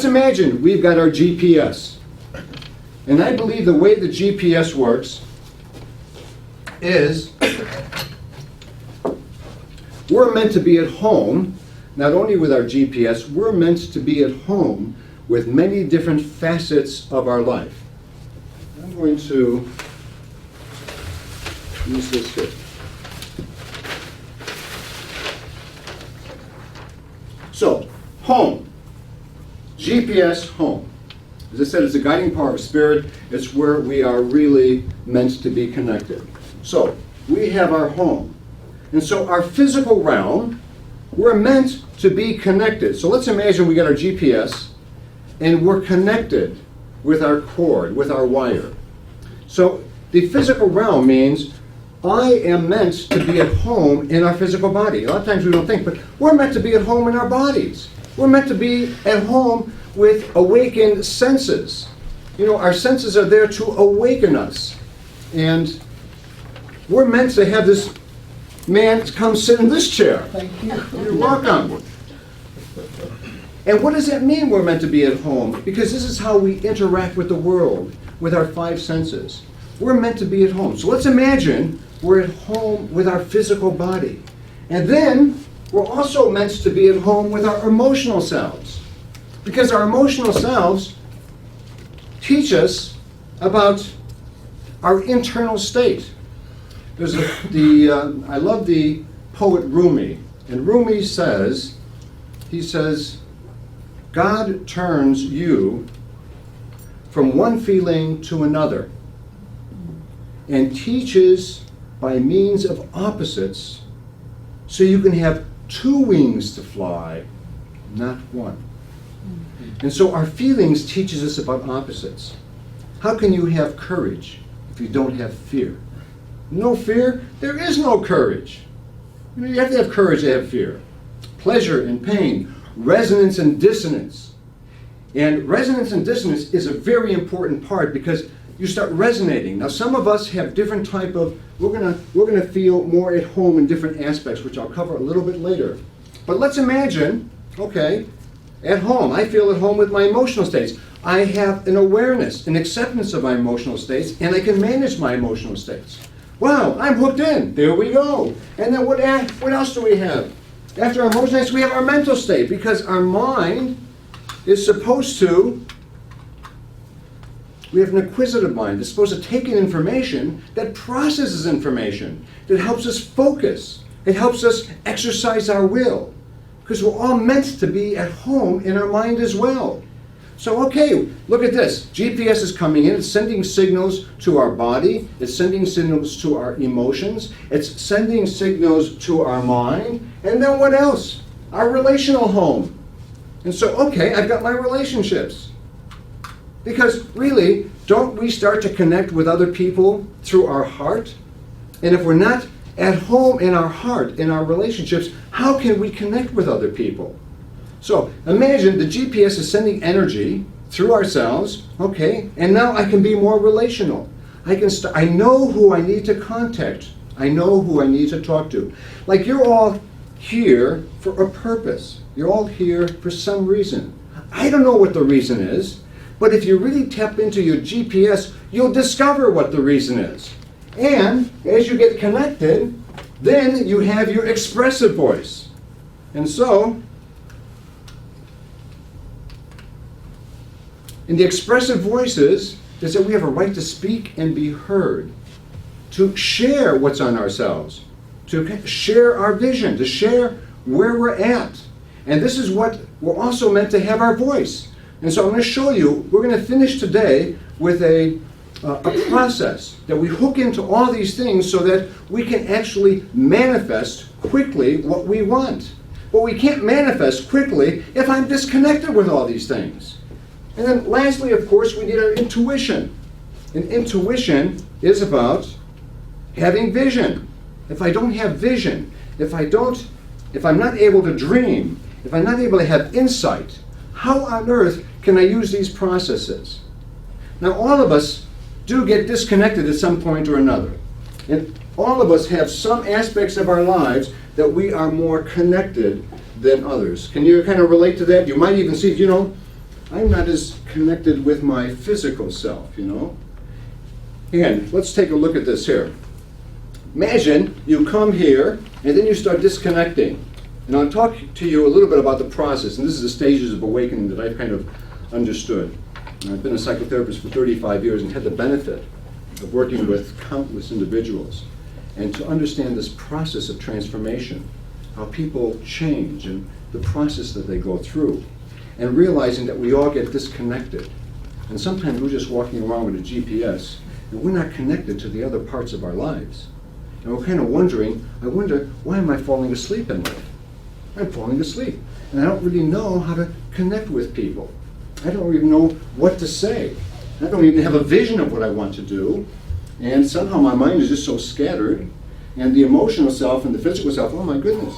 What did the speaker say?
let's imagine we've got our GPS. And I believe the way the GPS works is we're meant to be at home, not only with our GPS, we're meant to be at home with many different facets of our life. I'm going to use this here. So, home. GPS, home. As I said, it's a guiding power of spirit. It's where we are really meant to be connected. So, we have our home. And so our physical realm, we're meant to be connected. So let's imagine we got our GPS and we're connected with our cord, with our wire. So the physical realm means I am meant to be at home in our physical body. A lot of times we don't think, but we're meant to be at home in our bodies. We're meant to be at home with awakened senses. You know, our senses are there to awaken us. And we're meant to have this man come sit in this chair. Thank you. You're welcome. And what does that mean we're meant to be at home? Because this is how we interact with the world, with our five senses. We're meant to be at home. So let's imagine we're at home with our physical body. And then we're also meant to be at home with our emotional selves. Because our emotional selves teach us about our internal state. There's I love the poet Rumi. And Rumi says, he says, God turns you from one feeling to another and teaches by means of opposites so you can have two wings to fly, not one. And so our feelings teaches us about opposites. How can you have courage if you don't have fear? No fear, there is no courage. You know, you have to have courage to have fear. Pleasure and pain, resonance and dissonance. And resonance and dissonance is a very important part because you start resonating. Now some of us have different type of, we're gonna feel more at home in different aspects, which I'll cover a little bit later. But let's imagine, okay, at home, I feel at home with my emotional states. I have an awareness, an acceptance of my emotional states, and I can manage my emotional states. Wow, I'm hooked in. There we go. And then what else do we have? After our emotional states, we have our mental state, because our mind is supposed to, we have an inquisitive mind. It's supposed to take in information that processes information, that helps us focus. It helps us exercise our will, because we're all meant to be at home in our mind as well. So, okay, look at this. GPS is coming in. It's sending signals to our body. It's sending signals to our emotions. It's sending signals to our mind. And then what else? Our relational home. And so, okay, I've got my relationships. Because really, don't we start to connect with other people through our heart? And if we're not at home in our heart, in our relationships, how can we connect with other people? So imagine the GPS is sending energy through ourselves, okay, and now I can be more relational. I know who I need to contact. I know who I need to talk to. Like, you're all here for a purpose. You're all here for some reason. I don't know what the reason is, but if you really tap into your GPS, you'll discover what the reason is. And as you get connected, then you have your expressive voice. And so, in the expressive voices, is that we have a right to speak and be heard, to share what's on ourselves, to share our vision, to share where we're at. And this is what we're also meant to have our voice. And so I'm going to show you, we're going to finish today with a process that we hook into all these things so that we can actually manifest quickly what we want. But we can't manifest quickly if I'm disconnected with all these things. And then lastly, of course, we need our intuition. And intuition is about having vision. If I don't have vision, if I'm not able to dream, if I'm not able to have insight, how on earth can I use these processes? Now, all of us do get disconnected at some point or another. And all of us have some aspects of our lives that we are more connected than others. Can you kind of relate to that? You might even see, you know, I'm not as connected with my physical self, you know? Again, let's take a look at this here. Imagine you come here and then you start disconnecting. And I'll talk to you a little bit about the process, and this is the stages of awakening that I've kind of understood. And I've been a psychotherapist for 35 years and had the benefit of working with countless individuals and to understand this process of transformation, how people change and the process that they go through, and realizing that we all get disconnected. And sometimes we're just walking around with a GPS and we're not connected to the other parts of our lives. And we're kind of wondering, I wonder, why am I falling asleep in life? I'm falling asleep. And I don't really know how to connect with people. I don't even know what to say. I don't even have a vision of what I want to do. And somehow my mind is just so scattered. And the emotional self and the physical self, oh my goodness.